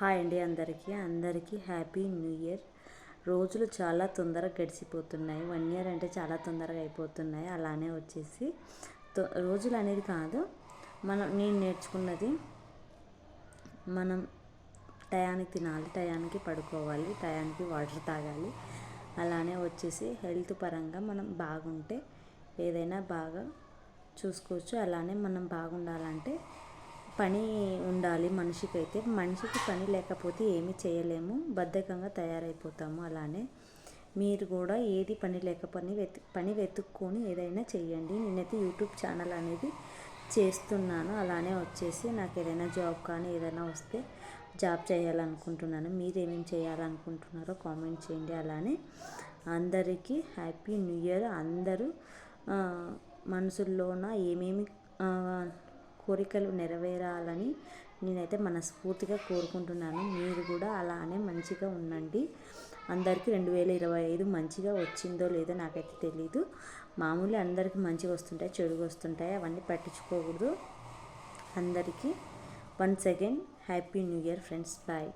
Hi అండి అందరికీ happy new year. రోజులు చాలా తొందరగా గడిచిపోతున్నాయి. 1 ఇయర్ అంటే చాలా తొందరగా అయిపోతున్నాయి. అలానే వచ్చేసి రోజులు అనేది కాదు, నేను నేర్చుకున్నది మనం టయానికి తినాలి, టయానికి పడుకోవాలి, టయానికి వాటర్ తాగాలి. అలానే వచ్చేసి హెల్త్ పరంగా మనం బాగుంటే ఏదైనా బాగా చూసుకోవచ్చు. అలానే మనం బాగుండాలంటే పని ఉండాలి. మనిషికి పని లేకపోతే ఏమీ చేయలేము, బద్ధకంగా తయారైపోతాము. అలానే మీరు కూడా ఏది పని లేక పని వెతుక్కొని ఏదైనా చేయండి. నేనైతే యూట్యూబ్ ఛానల్ అనేది చేస్తున్నాను. అలానే వచ్చేసి నాకు ఏదైనా జాబ్ కానీ ఏదైనా వస్తే జాబ్ చేయాలనుకుంటున్నాను. మీరు ఏమేమి చేయాలనుకుంటున్నారో కామెంట్ చేయండి. అలానే అందరికీ హ్యాపీ న్యూ ఇయర్. అందరూ మనసుల్లోన ఏమేమి కోరికలు నెరవేరాలని నేనైతే మనస్ఫూర్తిగా కోరుకుంటున్నాను. మీరు కూడా అలానే మంచిగా ఉండండి. అందరికీ 2025 మంచిగా వచ్చిందో లేదో నాకైతే తెలీదు. మామూలు అందరికీ మంచిగా వస్తుంటాయి, చెడుగా వస్తుంటాయి, అవన్నీ పట్టించుకోకూడదు. అందరికీ once again happy new year friends. Bye.